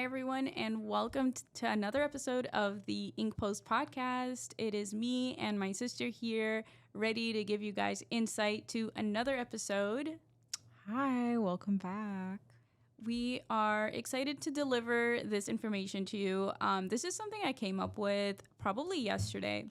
Hi, everyone, and welcome to another episode of the Ink Post podcast. It is me and my sister here, ready to give you guys insight to another episode. Hi, welcome back. We are excited to deliver this information to you. This is something I came up with probably yesterday.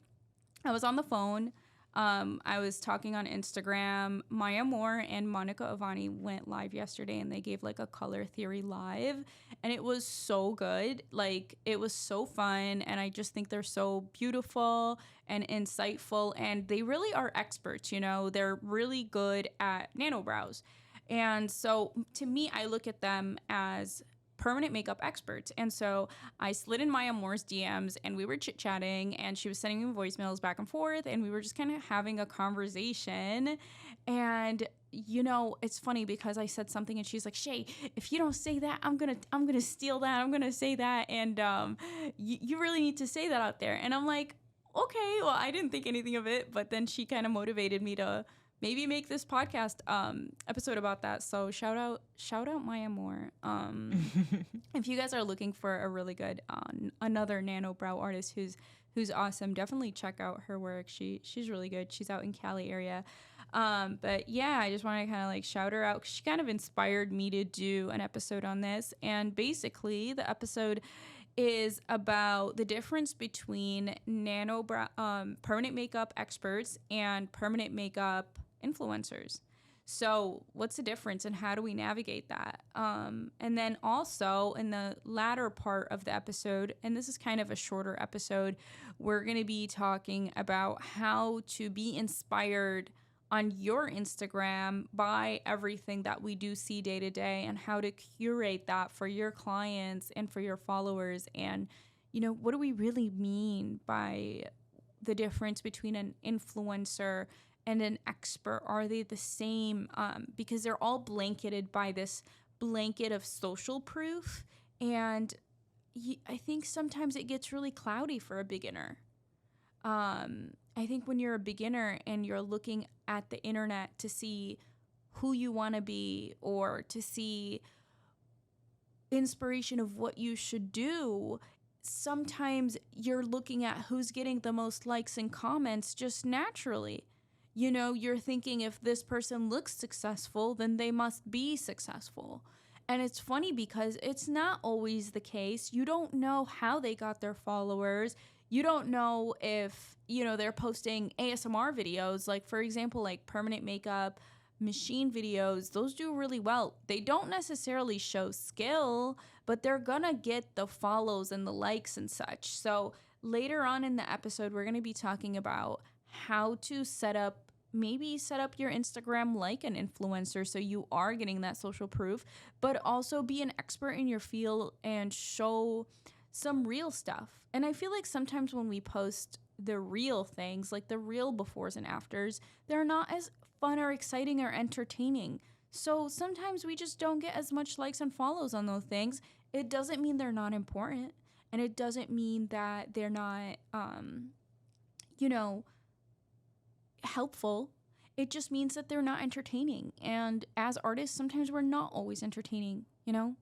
I was on the phone. I was talking on Instagram. Maya Moore and Monica Avani went live yesterday and they gave like a color theory live. And it was so good. Like, it was so fun. And I just think they're so beautiful and insightful. And they really are experts, you know, they're really good at nanobrows. And so to me, I look at them as permanent makeup experts. And so I slid in Maya Moore's DMs and we were chit-chatting and she was sending me voicemails back and forth and we were just kind of having a conversation. And you know, it's funny because I said something and she's like, Shay, if you don't say that, I'm gonna steal that. I'm gonna say that. And you really need to say that out there. And I'm like, okay, well, I didn't think anything of it. But then she kind of motivated me to maybe make this podcast episode about that. So shout out Maya Moore. If you guys are looking for a really good another nano brow artist who's awesome, definitely check out her work. She's really good. She's out in Cali area. But yeah, I just want to kind of like shout her out. She kind of inspired me to do an episode on this. And basically the episode is about the difference between permanent makeup experts and permanent makeup influencers. So what's the difference and how do we navigate that? And then also in the latter part of the episode, and this is kind of a shorter episode, we're going to be talking about how to be inspired on your Instagram by everything that we do see day to day and how to curate that for your clients and for your followers. And, you know, what do we really mean by the difference between an influencer and an expert? Are they the same? Because they're all blanketed by this blanket of social proof. And I think sometimes it gets really cloudy for a beginner. I think when you're a beginner and you're looking at the internet to see who you want to be or to see inspiration of what you should do, sometimes you're looking at who's getting the most likes and comments just naturally. You know, you're thinking if this person looks successful, then they must be successful. And it's funny because it's not always the case. You don't know how they got their followers. You don't know if, you know, they're posting ASMR videos, like, for example, like permanent makeup, machine videos. Those do really well. They don't necessarily show skill, but they're gonna get the follows and the likes and such. So later on in the episode, we're gonna be talking about how to set up your Instagram like an influencer so you are getting that social proof, but also be an expert in your field and show some real stuff. And I feel like sometimes when we post the real things, like the real befores and afters, they're not as fun or exciting or entertaining. So sometimes we just don't get as much likes and follows on those things. It doesn't mean they're not important, and it doesn't mean that they're not helpful. It just means that they're not entertaining. And as artists, sometimes we're not always entertaining, you know?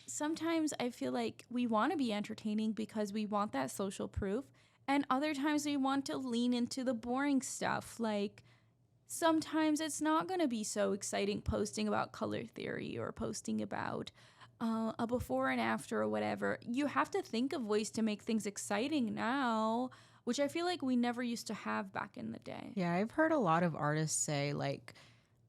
Sometimes I feel like we want to be entertaining because we want that social proof. And other times we want to lean into the boring stuff. Like sometimes it's not going to be so exciting posting about color theory or posting about a before and after or whatever. You have to think of ways to make things exciting now, which I feel like we never used to have back in the day. Yeah, I've heard a lot of artists say, like,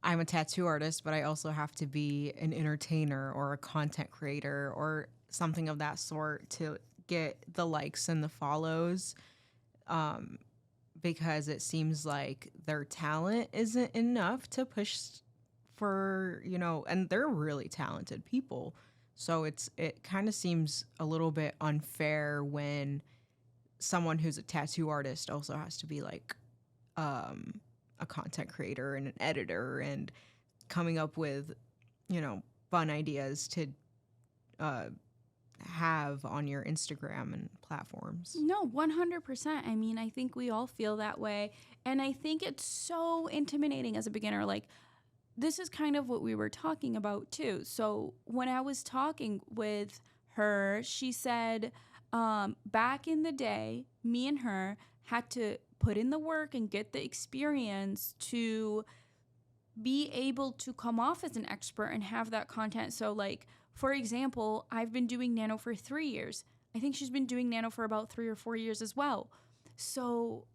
I'm a tattoo artist, but I also have to be an entertainer or a content creator or something of that sort to get the likes and the follows, because it seems like their talent isn't enough to push for, you know, and they're really talented people. So it kind of seems a little bit unfair when someone who's a tattoo artist also has to be like a content creator and an editor and coming up with, you know, fun ideas to have on your Instagram and platforms. No, 100%. I mean, I think we all feel that way. And I think it's so intimidating as a beginner. Like, this is kind of what we were talking about too. So when I was talking with her, she said, back in the day, me and her had to put in the work and get the experience to be able to come off as an expert and have that content. So, like, for example, I've been doing nano for 3 years. I think she's been doing nano for about 3 or 4 years as well. So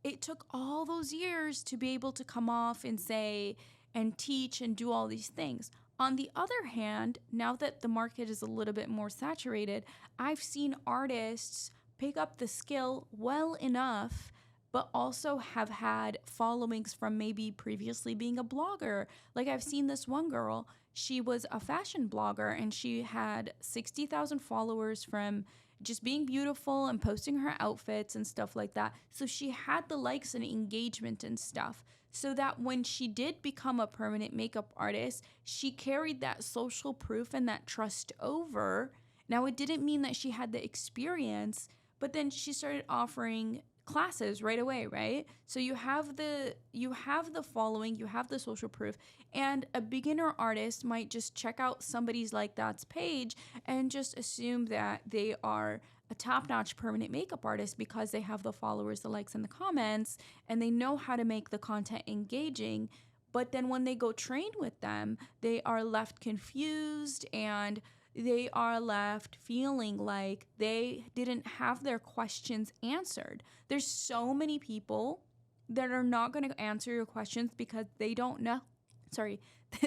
it took all those years to be able to come off and say and teach and do all these things. On the other hand, now that the market is a little bit more saturated, I've seen artists pick up the skill well enough, but also have had followings from maybe previously being a blogger. Like, I've seen this one girl, she was a fashion blogger and she had 60,000 followers from just being beautiful and posting her outfits and stuff like that. So she had the likes and engagement and stuff. So that when she did become a permanent makeup artist, she carried that social proof and that trust over. Now, it didn't mean that she had the experience, but then she started offering classes right away, right? So you have the following, you have the social proof, and a beginner artist might just check out somebody's like that's page and just assume that they are a top-notch permanent makeup artist because they have the followers, the likes, and the comments, and they know how to make the content engaging. But then when they go train with them, they are left confused and they are left feeling like they didn't have their questions answered. There's so many people that are not going to answer your questions because they don't know. Sorry,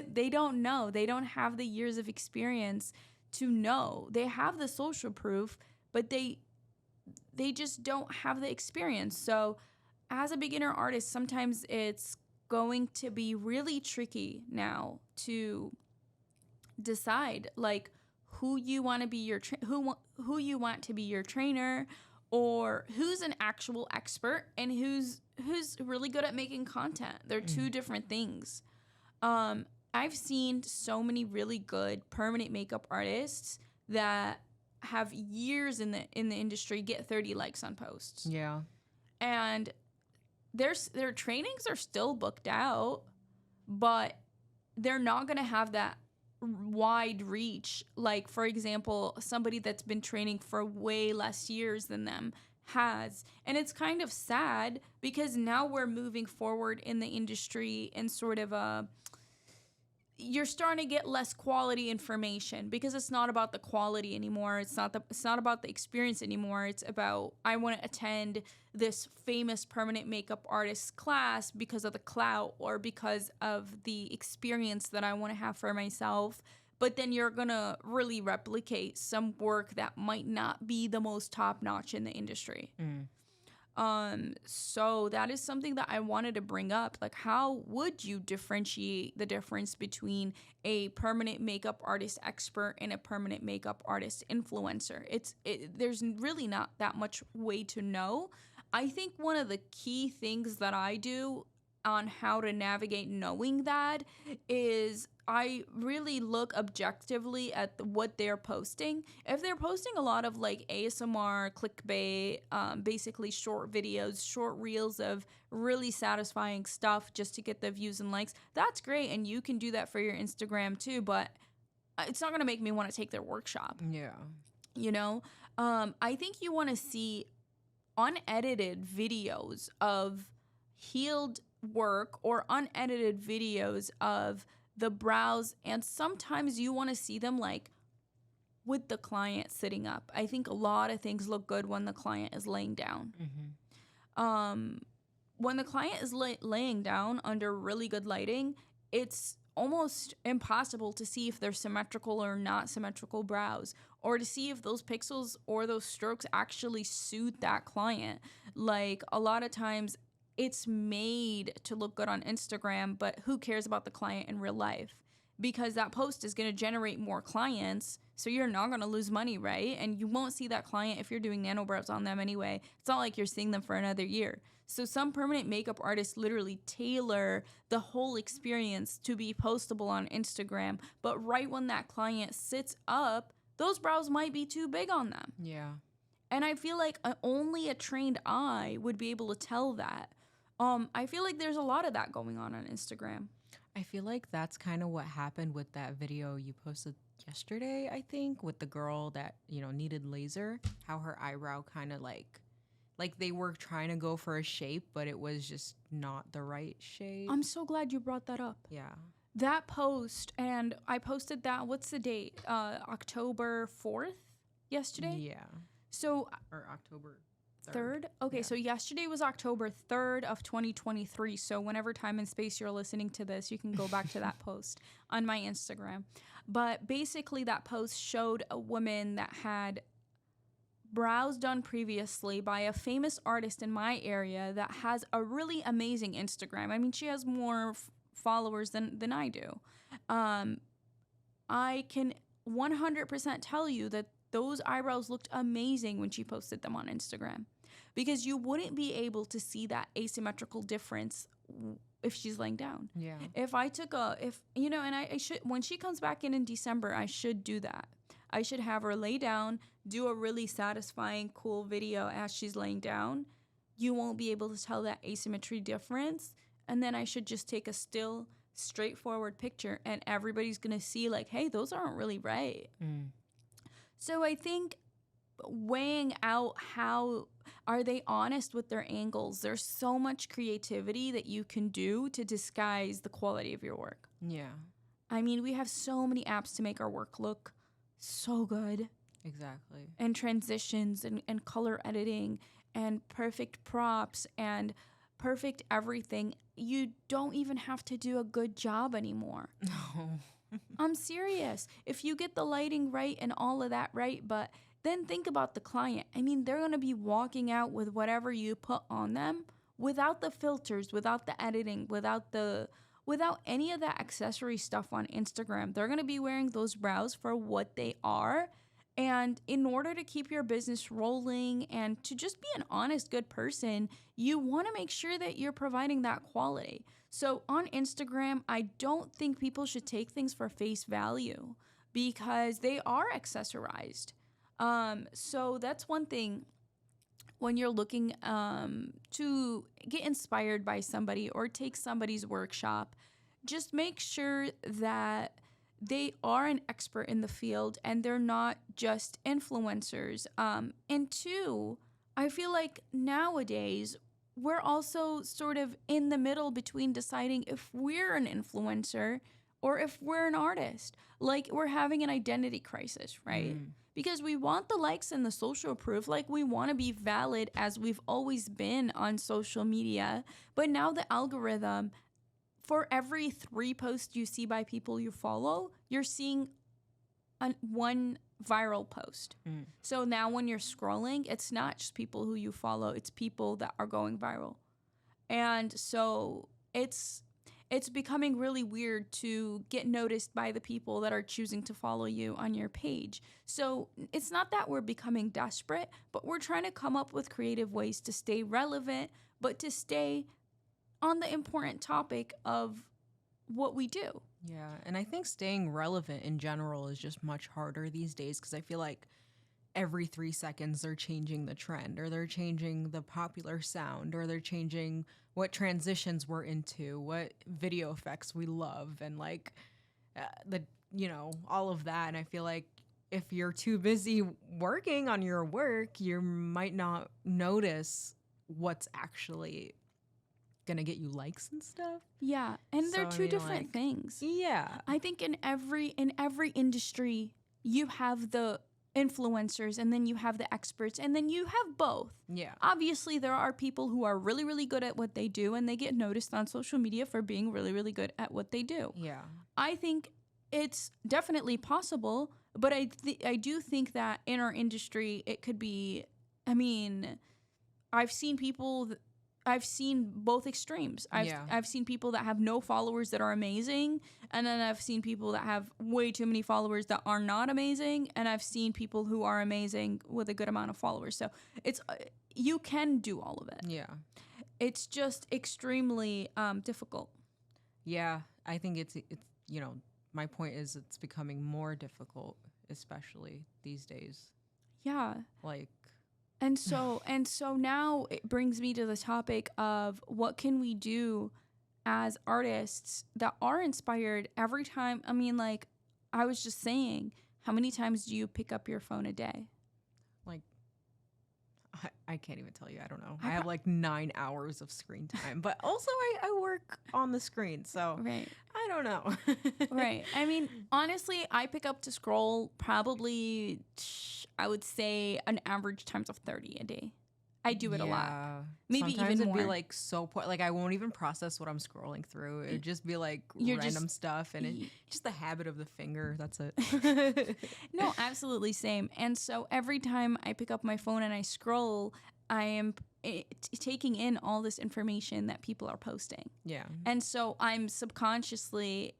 they don't know. They don't have the years of experience to know. They have the social proof, but they just don't have the experience. So as a beginner artist, sometimes it's going to be really tricky now to decide, like, who you want to be your who you want to be your trainer, or who's an actual expert and who's really good at making content. They're two different things. I've seen so many really good permanent makeup artists that have years in the industry get 30 likes on posts. Yeah. And their trainings are still booked out, but they're not going to have that wide reach. Like, for example, somebody that's been training for way less years than them has. And it's kind of sad because now we're moving forward in the industry in sort of a, you're starting to get less quality information because it's not about the quality anymore. It's not about the experience anymore. It's about, I want to attend this famous permanent makeup artist class because of the clout or because of the experience that I want to have for myself. But then you're going to really replicate some work that might not be the most top notch in the industry. So that is something that I wanted to bring up. Like, how would you differentiate the difference between a permanent makeup artist expert and a permanent makeup artist influencer? There's really not that much way to know. I think one of the key things that I do on how to navigate knowing that is I really look objectively at what they're posting. If they're posting a lot of like ASMR, clickbait, basically short videos, short reels of really satisfying stuff just to get the views and likes, that's great. And you can do that for your Instagram too, but it's not going to make me want to take their workshop. Yeah. You know, I think you want to see unedited videos of healed work or unedited videos of the brows, and sometimes you want to see them like with the client sitting up. I think a lot of things look good when the client is laying down. When the client is laying down under really good lighting, it's almost impossible to see if they're symmetrical or not symmetrical brows, or to see if those pixels or those strokes actually suit that client. Like, a lot of times it's made to look good on Instagram, but who cares about the client in real life? Because that post is going to generate more clients, so you're not going to lose money, right? And you won't see that client if you're doing nano brows on them anyway. It's not like you're seeing them for another year. So some permanent makeup artists literally tailor the whole experience to be postable on Instagram, but right when that client sits up, those brows might be too big on them. Yeah. And I feel like only a trained eye would be able to tell that. I feel like there's a lot of that going on Instagram. I feel like that's kind of what happened with that video you posted yesterday, I think, with the girl that, needed laser, how her eyebrow kind of like they were trying to go for a shape, but it was just not the right shape. I'm so glad you brought that up. Yeah. That post, and I posted that, what's the date? October 4th yesterday? Yeah. So Or October 3rd? Okay, Yeah. so yesterday was October 3rd of 2023. So whenever time and space you're listening to this, you can go back to that post on my Instagram. But basically that post showed a woman that had brows done previously by a famous artist in my area that has a really amazing Instagram. I mean, she has more followers than I do. I can 100% tell you that those eyebrows looked amazing when she posted them on Instagram, because you wouldn't be able to see that asymmetrical difference if she's laying down. Yeah. If I took and I should, when she comes back in December, I should do that. I should have her lay down, do a really satisfying, cool video as she's laying down. You won't be able to tell that asymmetry difference. And then I should just take a still, straightforward picture, and everybody's going to see, like, hey, those aren't really right. So I think weighing out how are they honest with their angles. There's so much creativity that you can do to disguise the quality of your work. Yeah. I mean, we have so many apps to make our work look so good. Exactly. And transitions and color editing and perfect props and perfect everything. You don't even have to do a good job anymore. No. I'm serious. If you get the lighting right and all of that right, but then think about the client. I mean, they're going to be walking out with whatever you put on them without the filters, without the editing, without any of that accessory stuff on Instagram. They're going to be wearing those brows for what they are. And in order to keep your business rolling and to just be an honest, good person, you want to make sure that you're providing that quality. So on Instagram, I don't think people should take things for face value because they are accessorized. So that's one thing when you're looking to get inspired by somebody or take somebody's workshop. Just make sure that they are an expert in the field and they're not just influencers. And two, I feel like nowadays we're also sort of in the middle between deciding if we're an influencer or if we're an artist. Like, we're having an identity crisis, right? Because we want the likes and the social proof. Like, we want to be valid as we've always been on social media. But now the algorithm, for every 3 posts you see by people you follow, you're seeing one viral post. So now when you're scrolling, it's not just people who you follow, it's people that are going viral. And so it's becoming really weird to get noticed by the people that are choosing to follow you on your page. So it's not that we're becoming desperate, but we're trying to come up with creative ways to stay relevant, but to stay on the important topic of what we do. Yeah, and I think staying relevant in general is just much harder these days because I feel like every 3 seconds they're changing the trend or they're changing the popular sound or they're changing what transitions we're into, what video effects we love, and like all of that. And I feel like if you're too busy working on your work, you might not notice what's actually gonna get you likes and stuff. Yeah, and they're two different things. Yeah, I think in every industry you have the influencers and then you have the experts and then you have both. Yeah. Obviously there are people who are really, really good at what they do and they get noticed on social media for being really, really good at what they do. Yeah. I think it's definitely possible, but I do think that in our industry it could be, I mean, I've seen both extremes. I've seen people that have no followers that are amazing, and then I've seen people that have way too many followers that are not amazing, and I've seen people who are amazing with a good amount of followers. So it's you can do all of it. Yeah. It's just extremely difficult. Yeah, I think it's my point is it's becoming more difficult, especially these days. Yeah. Like. And so now it brings me to the topic of what can we do as artists that are inspired every time. I mean, like I was just saying, how many times do you pick up your phone a day? Like, I can't even tell you. I don't know. I I have like 9 hours of screen time, but also I work on the screen, so Right. I don't know. Right. I mean, honestly, I pick up to scroll probably, I would say, an average times of 30 a day. I do it a lot. Maybe Sometimes even it'd be more. like like I won't even process what I'm scrolling through. It'd just be like You're random just- stuff, and just the habit of the finger. That's it. No, absolutely same. And so every time I pick up my phone and I scroll, I am taking in all this information that people are posting. Yeah. And so I'm subconsciously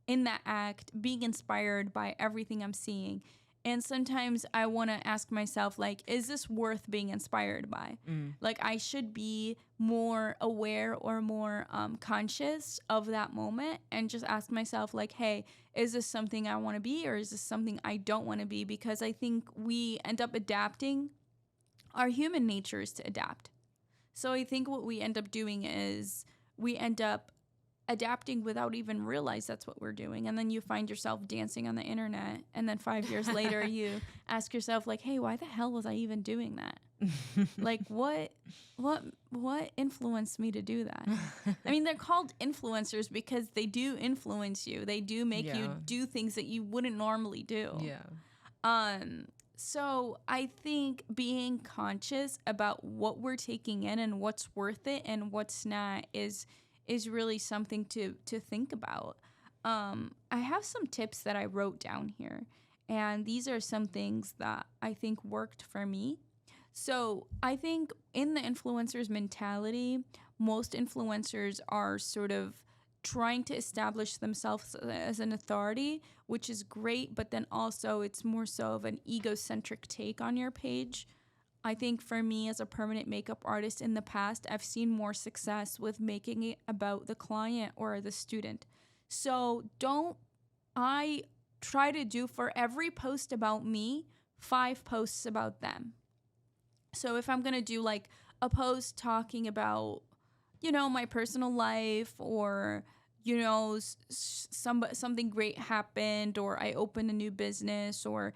in that act being inspired by everything I'm seeing. And sometimes I want to ask myself, like, is this worth being inspired by? Like, I should be more aware or more conscious of that moment and just ask myself, like, hey, is this something I want to be, or is this something I don't want to be? Because I think we end up adapting. Our human nature is to adapt. So I think what we end up doing is we end up adapting without even realize that's what we're doing, and then you find yourself dancing on the internet, and then 5 years later you ask yourself, like, hey, why the hell was I even doing that? Like, what influenced me to do that? I mean, they're called influencers because they do influence you. They do make you do things that you wouldn't normally do. So I think being conscious about what we're taking in and what's worth it and what's not is really something to think about. I have some tips that I wrote down here, and these are some things that I think worked for me. So I think in the influencers mentality, most influencers are sort of trying to establish themselves as an authority, which is great, but then also it's more so of an egocentric take on your page. I think for me as a permanent makeup artist in the past, I've seen more success with making it about the client or the student. So I try to do for every post about me, 5 posts about them. So if I'm going to do like a post talking about, my personal life, or, something great happened, or I opened a new business, or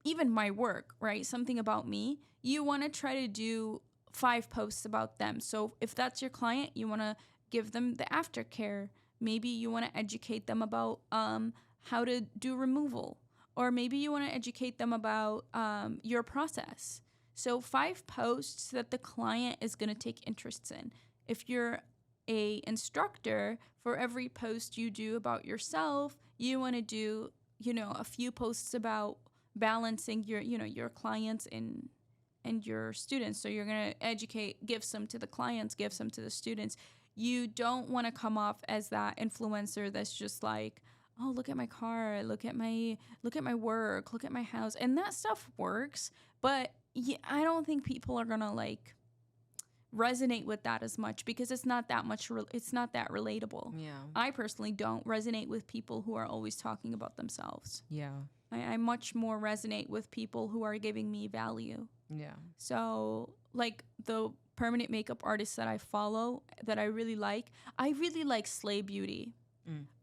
even my work, right? Something about me, you want to try to do 5 posts about them. So if that's your client, you want to give them the aftercare. Maybe you want to educate them about how to do removal, or maybe you want to educate them about your process. So 5 posts that the client is going to take interest in. If you're a instructor, for every post you do about yourself, you want to do, a few posts about balancing your clients and your students. So you're going to educate, give some to the clients, give some to the students. You don't want to come off as that influencer that's just like, oh, look at my car, look at my work, look at my house. And that stuff works, but I don't think people are going to like resonate with that as much because it's not that it's not that relatable. Yeah. I personally don't resonate with people who are always talking about themselves. Yeah. I much more resonate with people who are giving me value. Yeah. So, like the permanent makeup artists that I follow that I really like Slay Beauty.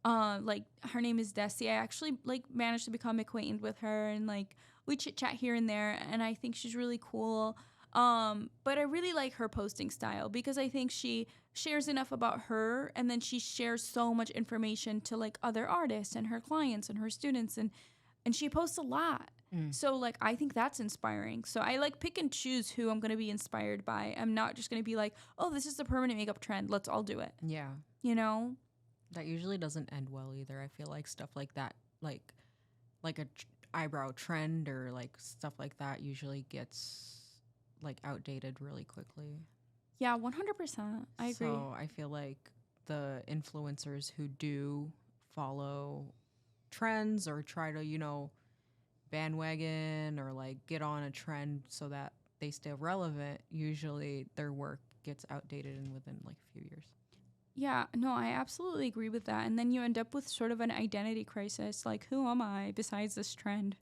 Like her name is Desi. I actually like managed to become acquainted with her, and like we chit chat here and there, and I think she's really cool. But I really like her posting style because I think she shares enough about her, and then she shares so much information to like other artists and her clients and her students, and she posts a lot. So like I think that's inspiring. So I like pick and choose who I'm going to be inspired by. I'm not just going to be like, "Oh, this is the permanent makeup trend. Let's all do it." Yeah. That usually doesn't end well either. I feel like stuff like that, like a eyebrow trend or like stuff like that usually gets like outdated really quickly. Yeah, 100%. I agree. So I feel like the influencers who do follow trends or try to, bandwagon or like get on a trend so that they stay relevant, usually their work gets outdated and within like a few years. Yeah, no, I absolutely agree with that. And then you end up with sort of an identity crisis. Like, who am I besides this trend?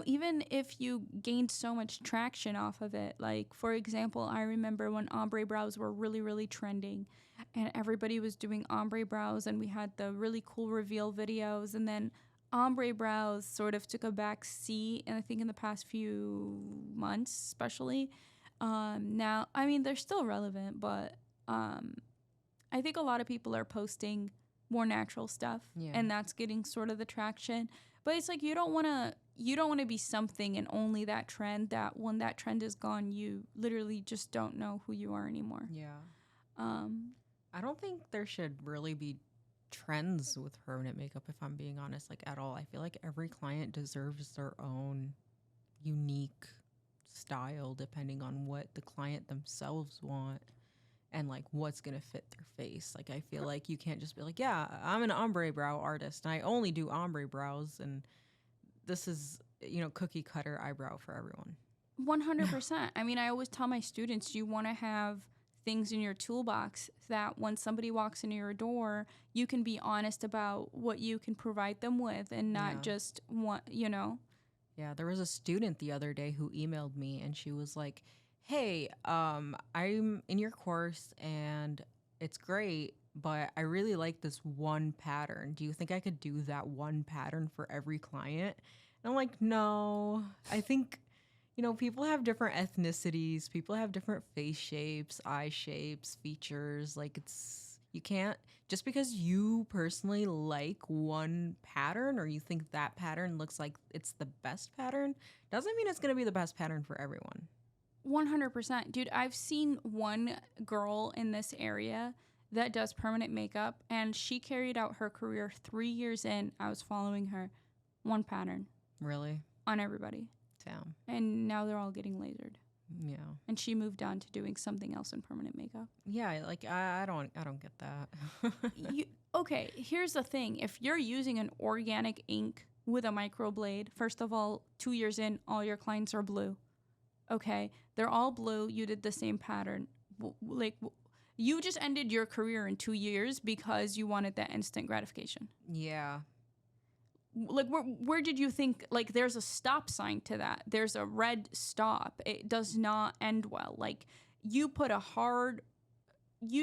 Even if you gained so much traction off of it, like, for example, I remember when ombre brows were really, really trending and everybody was doing ombre brows and we had the really cool reveal videos. And then ombre brows sort of took a back seat, and I think in the past few months, especially. Now, I mean, they're still relevant, but I think a lot of people are posting more natural stuff, and that's getting sort of the traction. But it's like you don't want to be something and only that trend, that when that trend is gone, you literally just don't know who you are anymore. Yeah. Um I don't think there should really be trends with permanent makeup, if I'm being honest, like at all. I feel like every client deserves their own unique style depending on what the client themselves want and like what's gonna fit their face. Like I feel like you can't just be like, yeah, I'm an ombre brow artist and I only do ombre brows and this is, cookie cutter eyebrow for everyone. 100%. I mean, I always tell my students, you want to have things in your toolbox that when somebody walks into your door, you can be honest about what you can provide them with and not just want. Yeah, there was a student the other day who emailed me and she was like, "Hey, I'm in your course and it's great, but I really like this one pattern. Do you think I could do that one pattern for every client?" And I'm like, "No. I think people have different ethnicities, people have different face shapes, eye shapes, features. Like you can't just because you personally like one pattern or you think that pattern looks like it's the best pattern doesn't mean it's going to be the best pattern for everyone." 100%. Dude, I've seen one girl in this area that does permanent makeup, and she carried out her career 3 years in. I was following her. One pattern. Really? On everybody. Damn. And now they're all getting lasered. Yeah. And she moved on to doing something else in permanent makeup. Yeah, like I don't get that. Okay, here's the thing. If you're using an organic ink with a microblade, first of all, 2 years in, all your clients are blue. Okay, they're all blue. You did the same pattern. You just ended your career in 2 years because you wanted that instant gratification. Yeah. Like, where did you think, like, there's a stop sign to that? There's a red stop. It does not end well. Like, you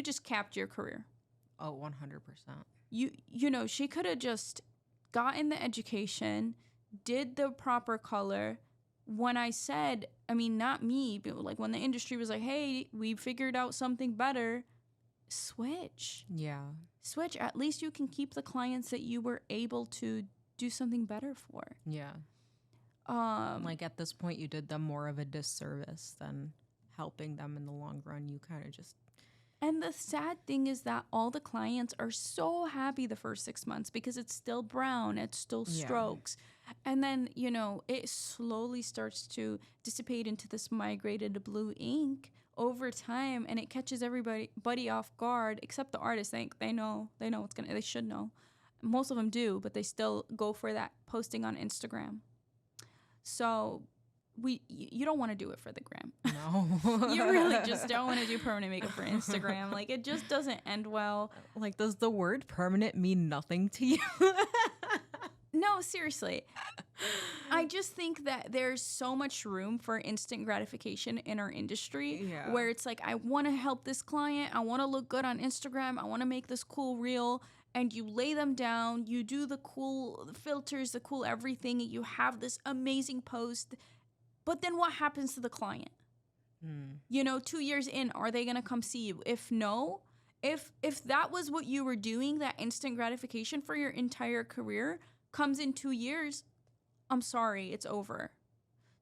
just capped your career. Oh, 100%. She could have just gotten the education, did the proper color. When I said, I mean, not me, but like when the industry was like, hey, we figured out something better, switch. Yeah. Switch. At least you can keep the clients that you were able to do something better for. Yeah. Like at this point, you did them more of a disservice than helping them in the long run. You kind of just. And the sad thing is that all the clients are so happy the first 6 months because it's still brown, it's still strokes. And then, it slowly starts to dissipate into this migrated blue ink over time, and it catches everybody off guard, except the artists. They know they should know. Most of them do, but they still go for that posting on Instagram. So you don't want to do it for the gram. No. You really just don't want to do permanent makeup for Instagram. Like, it just doesn't end well. Like, does the word permanent mean nothing to you? No, seriously. I just think that there's so much room for instant gratification in our industry where it's like, I want to help this client. I want to look good on Instagram. I want to make this cool reel. And you lay them down. You do the cool filters, the cool everything. You have this amazing post. But then what happens to the client? 2 years in, are they going to come see you? If no, if that was what you were doing, that instant gratification for your entire career comes in 2 years, I'm sorry, it's over.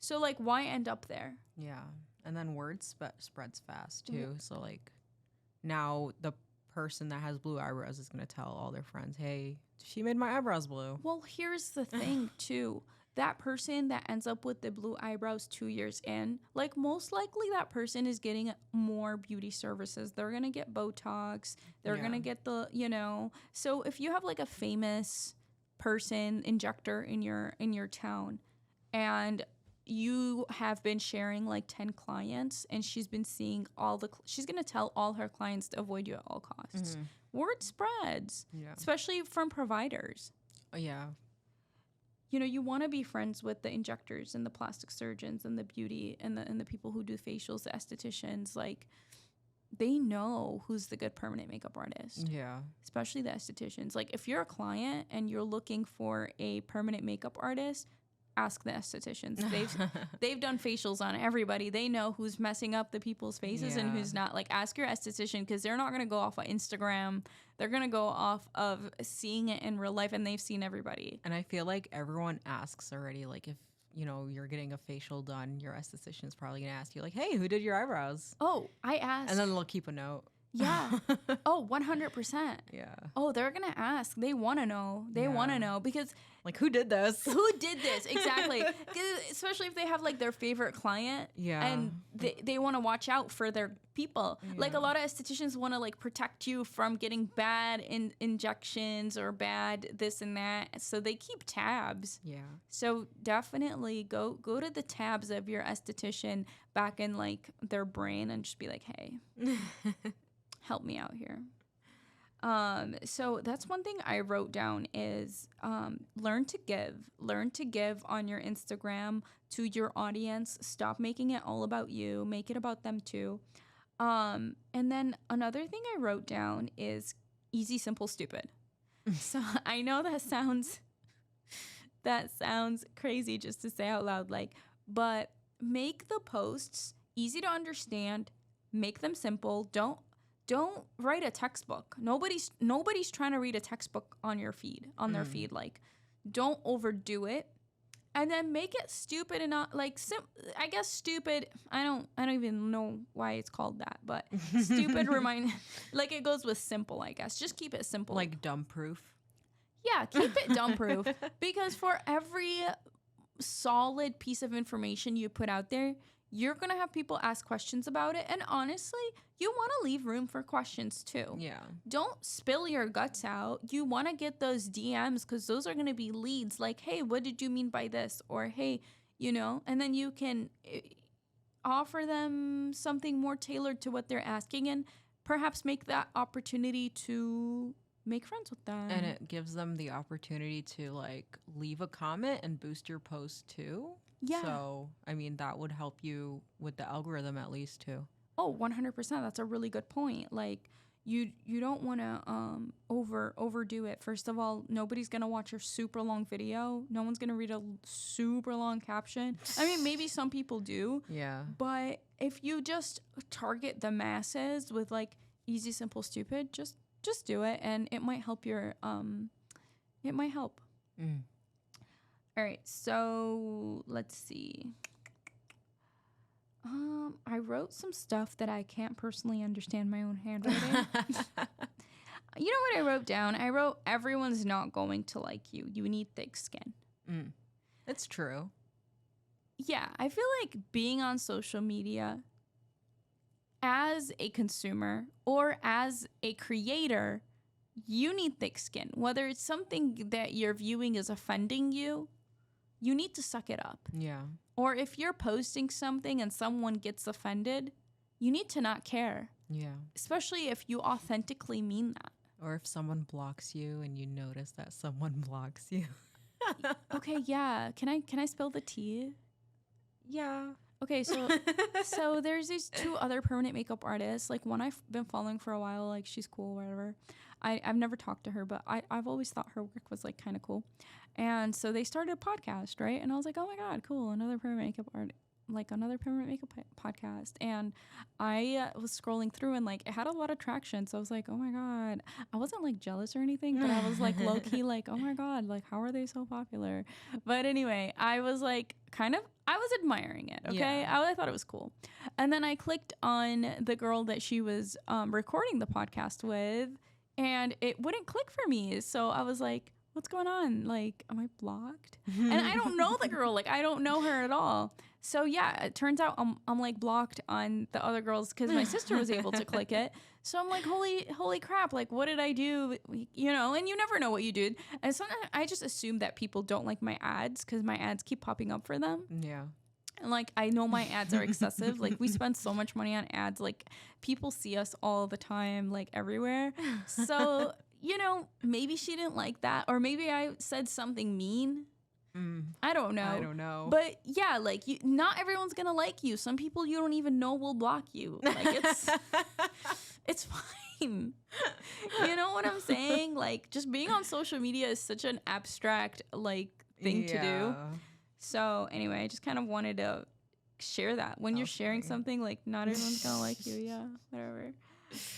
So, like, why end up there? Yeah. And then word spreads fast, too. So, like, now the person that has blue eyebrows is going to tell all their friends, hey, she made my eyebrows blue. Well, here's the thing, too. That person that ends up with the blue eyebrows 2 years in, like, most likely that person is getting more beauty services. They're going to get Botox. They're going to get So if you have, like, a famous person injector in your town and you have been sharing like 10 clients and she's been seeing she's going to tell all her clients to avoid you at all costs. Word spreads, especially from providers. Yeah. you want to be friends with the injectors and the plastic surgeons and the beauty and the people who do facials, the estheticians. Like, they know who's the good permanent makeup artist. Yeah. Especially the estheticians. Like, if you're a client and you're looking for a permanent makeup artist, ask the estheticians. They've done facials on everybody. They know who's messing up the people's faces and who's not. Like, ask your esthetician, because they're not going to go off of Instagram. They're going to go off of seeing it in real life, and they've seen everybody. And I feel like everyone asks already, like, if you're getting a facial done, your esthetician's probably gonna ask you, like, hey, who did your eyebrows? Oh, I asked. And then they'll keep a note. Yeah. Oh, 100%. Yeah. Oh, they're going to ask. They want to know. They want to know, because like, who did this? Who did this? Exactly. Especially if they have like their favorite client. Yeah. And they want to watch out for their people. Yeah. Like, a lot of estheticians want to like protect you from getting bad injections or bad this and that. So they keep tabs. Yeah. So definitely go to the tabs of your esthetician back in like their brain and just be like, hey, help me out here. So that's one thing I wrote down is learn to give on your Instagram to your audience. Stop making it all about you. Make it about them too. And then another thing I wrote down is easy, simple, stupid. So I know that sounds crazy just to say out loud, like, but make the posts easy to understand, make them simple. Don't write a textbook. Nobody's trying to read a textbook on your feed, on their feed. Like, don't overdo it. And then make it stupid and not like I guess stupid. I don't even know why it's called that, but stupid like it goes with simple, I guess. Just keep it simple. Like dumb proof. Yeah, keep it dumb proof, because for every solid piece of information you put out there, you're going to have people ask questions about it. And honestly, you want to leave room for questions too. Yeah. Don't spill your guts out. You want to get those DMs, because those are going to be leads. Like, hey, what did you mean by this? Or, hey, and then you can offer them something more tailored to what they're asking, and perhaps make that opportunity to make friends with them. And it gives them the opportunity to like leave a comment and boost your post too. Yeah. So, I mean, that would help you with the algorithm at least too. Oh, 100%. That's a really good point. Like, you don't want to overdo it. First of all, nobody's going to watch your super long video. No one's going to read a super long caption. I mean, maybe some people do. Yeah. But if you just target the masses with like easy, simple, stupid, just do it, and it might help it might help. All right, so let's see. I wrote some stuff that I can't personally understand my own handwriting. You know what I wrote down? I wrote, everyone's not going to like you. You need thick skin. It's true. Yeah, I feel like being on social media as a consumer or as a creator, you need thick skin. Whether it's something that you're viewing is offending you, you need to suck it up. Yeah. Or if you're posting something and someone gets offended, you need to not care. Yeah. Especially if you authentically mean that. Or if someone blocks you and you notice that someone blocks you. Okay, yeah. Can I spill the tea? Yeah. Okay, so there's these two other permanent makeup artists. Like, one I've been following for a while. Like, she's cool, whatever. I've never talked to her, but I've always thought her work was like kind of cool. And so they started a podcast, right? And I was like, oh my God, cool. Another permanent makeup podcast. And I was scrolling through, and like it had a lot of traction. So I was like, oh my God. I wasn't like jealous or anything, but I was like low key like, oh my God, like how are they so popular? But anyway, I was like I was admiring it. Okay. Yeah. I thought it was cool. And then I clicked on the girl that she was recording the podcast with, and it wouldn't click for me. So I was like, what's going on? Like, am I blocked? And I don't know the girl. Like, I don't know her at all. So yeah, it turns out I'm like blocked on the other girls because my sister was able to click it. So I'm like, holy crap! Like, what did I do? And you never know what you did. And sometimes I just assume that people don't like my ads because my ads keep popping up for them. Yeah. And like, I know my ads are excessive. Like, we spend so much money on ads. Like, people see us all the time, like everywhere. So maybe she didn't like that, or maybe I said something mean. I don't know. I don't know. But yeah, like not everyone's gonna like you. Some people you don't even know will block you. Like it's fine. You know what I'm saying? Like just being on social media is such an abstract like thing to do. So anyway, I just kind of wanted to share that. When you're sharing something, like not everyone's gonna like you. Yeah, whatever.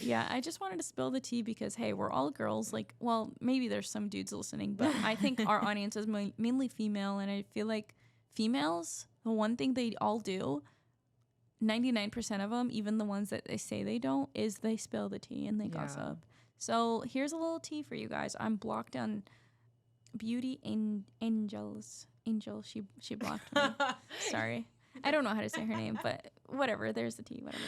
Yeah, I just wanted to spill the tea because, hey, we're all girls. Like, well, maybe there's some dudes listening, but I think our audience is mainly female. And I feel like females, the one thing they all do, 99% of them, even the ones that they say they don't, is they spill the tea and they gossip. So here's a little tea for you guys. I'm blocked on Beauty Angels. She blocked me. Sorry. I don't know how to say her name, but whatever. There's the tea, whatever.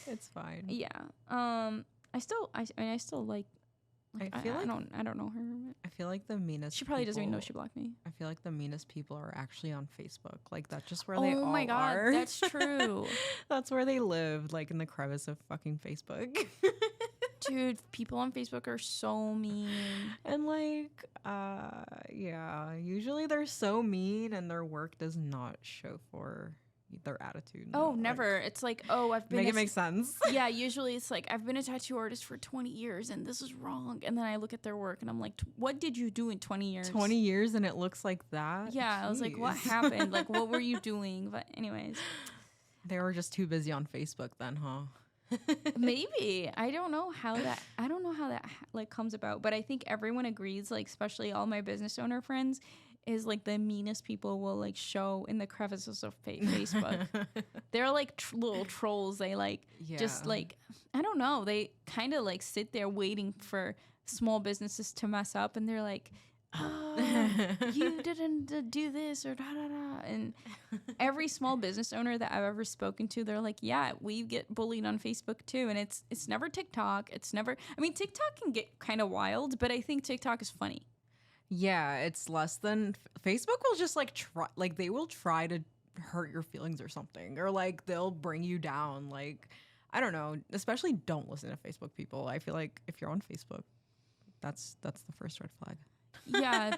It's fine. Yeah. I still like. I feel like I don't know her. I feel like the meanest. She probably doesn't even know she blocked me. I feel like the meanest people are actually on Facebook. Like that's just where they all are. Oh my god, that's true. That's where they live, like in the crevice of fucking Facebook. Dude, people on Facebook are so mean. And like, yeah, usually they're so mean, and their work does not show for their attitude. Oh, never. It's like, oh, I've been... Make it make sense. Yeah, usually it's like, I've been a tattoo artist for 20 years and this is wrong. And then I look at their work and I'm like, what did you do in 20 years? 20 years and it looks like that? Yeah, jeez. I was like, what happened? Like, what were you doing? But anyways. They were just too busy on Facebook then, huh? Maybe. I don't know how that like comes about. But I think everyone agrees, like, especially all my business owner friends, is like the meanest people will like show in the crevices of Facebook. They're like little trolls. They like just like, I don't know. They kind of like sit there waiting for small businesses to mess up, and they're like, oh, you didn't do this or da da da. And every small business owner that I've ever spoken to, they're like, yeah, we get bullied on Facebook too. And it's never TikTok. It's never. I mean, TikTok can get kind of wild, but I think TikTok is funny. Yeah, it's less than Facebook will just like try, like they will try to hurt your feelings or something, or like they'll bring you down. Like, I don't know, especially don't listen to Facebook people. I feel like if you're on Facebook, that's the first red flag. Yeah,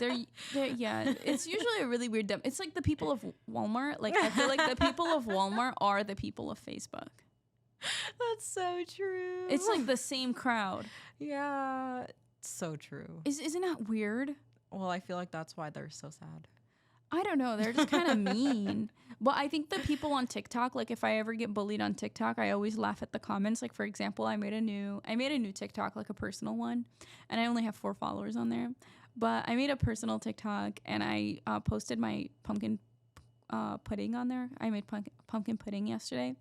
yeah, it's usually a really weird it's like the people of Walmart. Like I feel like the people of Walmart are the people of Facebook. That's so true. It's like the same crowd. Yeah, it's so true. Isn't that weird? Well, I feel like that's why they're so sad. I don't know. They're just kind of mean. But I think the people on TikTok, like if I ever get bullied on TikTok, I always laugh at the comments. Like for example, I made a new TikTok, like a personal one, and I only have 4 followers on there. But I made a personal TikTok and I posted my pumpkin pudding on there. I made pumpkin pudding yesterday,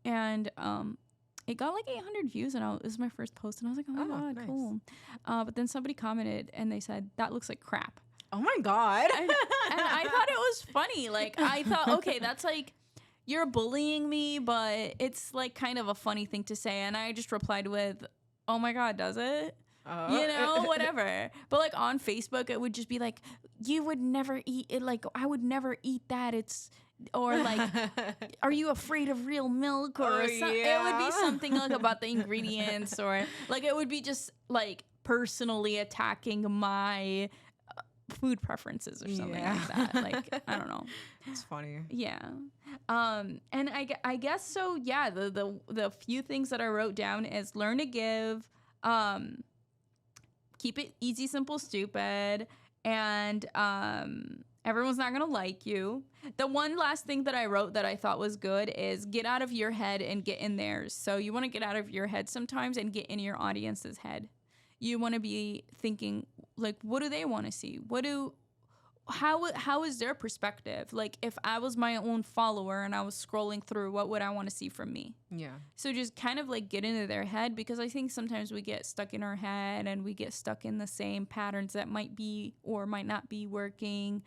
and it got like 800 views, and it was my first post, and I was like, oh my god, nice. Cool. But then somebody commented, and they said, that looks like crap. Oh my god. And I thought it was funny. Like, I thought, okay, that's like, you're bullying me, but it's like kind of a funny thing to say. And I just replied with, oh my god, does it? You know, whatever. But like on Facebook, it would just be like, you would never eat it. Like, I would never eat that. It's... Or like, are you afraid of real milk? Or it would be something like about the ingredients, or like it would be just like personally attacking my food preferences or something like that. Like, I don't know. It's funny. Yeah. And I guess so. Yeah. The few things that I wrote down is learn to give, keep it easy, simple, stupid, and everyone's not going to like you. The one last thing that I wrote that I thought was good is get out of your head and get in theirs. So you want to get out of your head sometimes and get in your audience's head. You want to be thinking, like, what do they want to see? How is their perspective? Like, if I was my own follower and I was scrolling through, what would I want to see from me? Yeah. So just kind of like get into their head, because I think sometimes we get stuck in our head and we get stuck in the same patterns that might be or might not be working.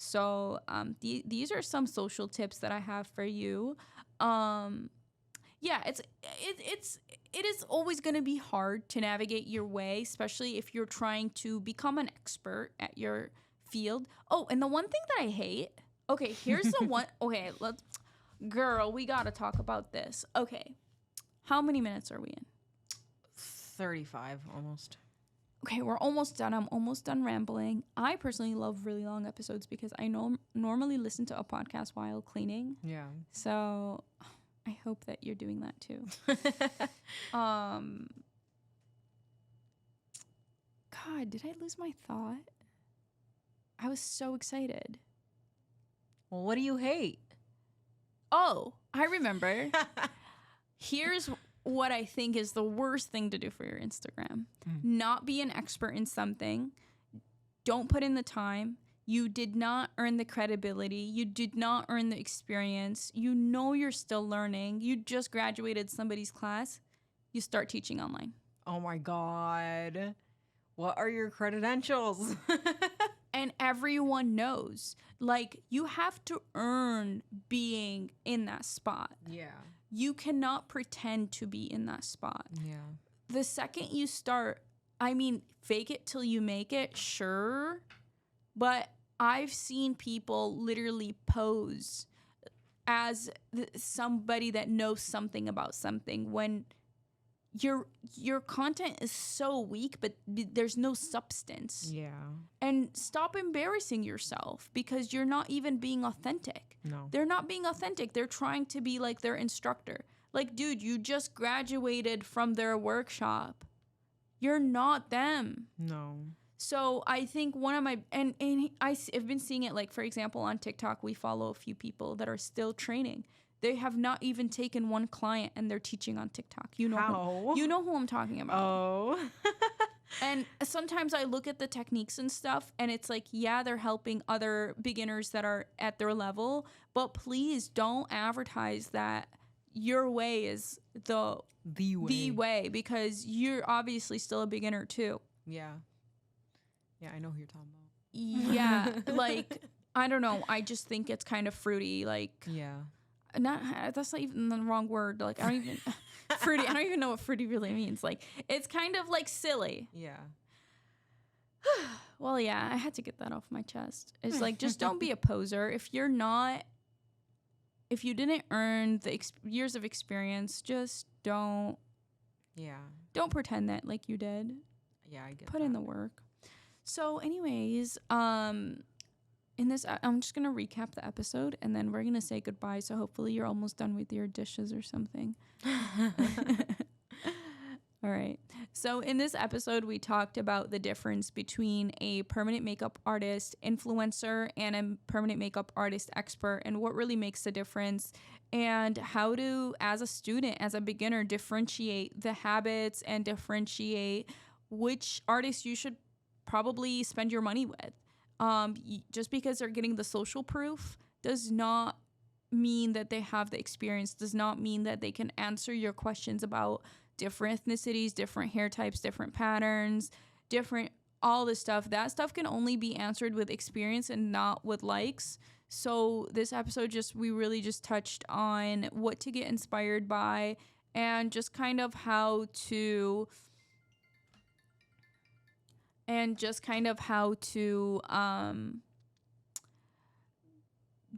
So these are some social tips that I have for you. Yeah, it is always going to be hard to navigate your way, especially if you're trying to become an expert at your field. Oh, and the one thing that I hate. Okay, here's the one. Okay, girl, we got to talk about this. Okay, how many minutes are we in? 35 almost. okay, we're almost done. I'm almost done rambling. I personally love really long episodes because I normally listen to a podcast while cleaning. Yeah. So I hope that you're doing that too. God, did I lose my thought? I was so excited. Well, what do you hate? Oh, I remember. Here's what I think is the worst thing to do for your Instagram. Not be an expert in something. Don't put in the time. You did not earn the credibility. You did not earn the experience. You know you're still learning. You just graduated somebody's class. You start teaching online. Oh my God. What are your credentials? And everyone knows. Like, you have to earn being in that spot. Yeah. You cannot pretend to be in that spot. Yeah. The second you start, I mean, fake it till you make it, sure. But I've seen people literally pose as somebody that knows something about something when your content is so weak, but there's no substance. Yeah. And stop embarrassing yourself because you're not even being authentic. No. They're not being authentic. They're trying to be like their instructor. Like, dude, you just graduated from their workshop. You're not them. No. So I think one of my, and I've been seeing it, like, for example, on TikTok, we follow a few people that are still training. They have not even taken one client and they're teaching on TikTok. You know How? You know who I'm talking about. Oh. And sometimes I look at the techniques and stuff and it's like, yeah, they're helping other beginners that are at their level, but please don't advertise that your way is the way because you're obviously still a beginner too. Yeah. Yeah, I know who you're talking about. Yeah, like, I don't know. I just think it's kind of fruity. Like, Yeah. That's not even the wrong word. Like, I don't even fruity. I don't even know what fruity really means. Like, it's kind of like silly. Yeah. Well, yeah, I had to get that off my chest. It's like, just don't be a poser. If you didn't earn the years of experience, just don't pretend that like you did. Yeah, I get Put in the work. So anyways, in this, I'm just going to recap the episode and then we're going to say goodbye. So hopefully you're almost done with your dishes or something. All right. So in this episode, we talked about the difference between a permanent makeup artist influencer and a permanent makeup artist expert and what really makes the difference and how to, as a student, as a beginner, differentiate the habits and differentiate which artists you should probably spend your money with. Just because they're getting the social proof does not mean that they have the experience, does not mean that they can answer your questions about different ethnicities, different hair types, different patterns, all this stuff. That stuff can only be answered with experience and not with likes. So this episode we really just touched on what to get inspired by and just kind of how to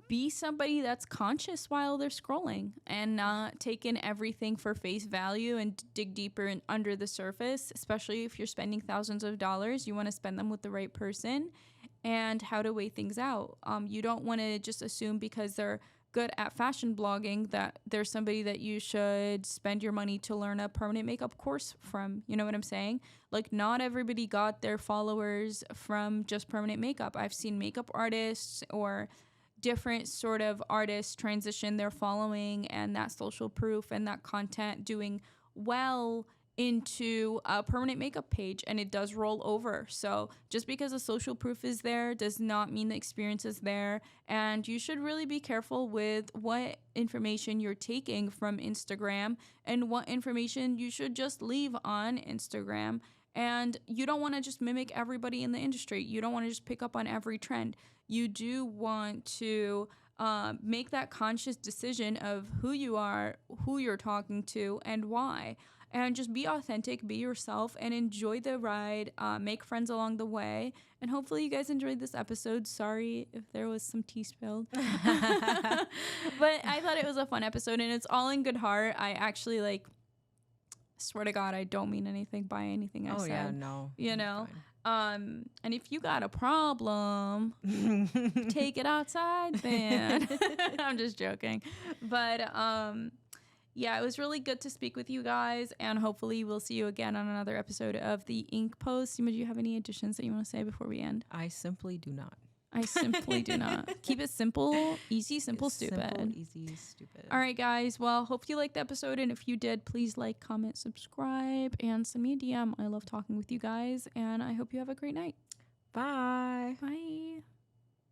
be somebody that's conscious while they're scrolling and not taking everything for face value and dig deeper and under the surface, especially if you're spending thousands of dollars. You want to spend them with the right person and how to weigh things out. You don't want to just assume because they're good at fashion blogging that there's somebody that you should spend your money to learn a permanent makeup course from. You know what I'm saying? Like, not everybody got their followers from just permanent makeup. I've seen makeup artists or different sort of artists transition their following and that social proof and that content doing well into a permanent makeup page, and it does roll over. So just because the social proof is there does not mean the experience is there, and you should really be careful with what information you're taking from Instagram and what information you should just leave on Instagram. And you don't want to just mimic everybody in the industry. You don't want to just pick up on every trend. You do want to make that conscious decision of who you are, who you're talking to, and why. And just be authentic, be yourself, and enjoy the ride. Make friends along the way. And hopefully you guys enjoyed this episode. Sorry if there was some tea spilled. But I thought it was a fun episode, and it's all in good heart. I actually, Swear to God, I don't mean anything by anything I Oh said. yeah, no. You you're know? fine. And if you got a problem, take it outside then. I'm just joking. But yeah, it was really good to speak with you guys, and hopefully we'll see you again on another episode of the Ink Post. Do you have any additions that you want to say before we end? I simply do not. I simply do not. Keep it simple, easy, simple, stupid. Simple, easy, stupid. All right, guys. Well, hope you liked the episode, and if you did, please like, comment, subscribe, and send me a DM. I love talking with you guys, and I hope you have a great night. Bye. Bye.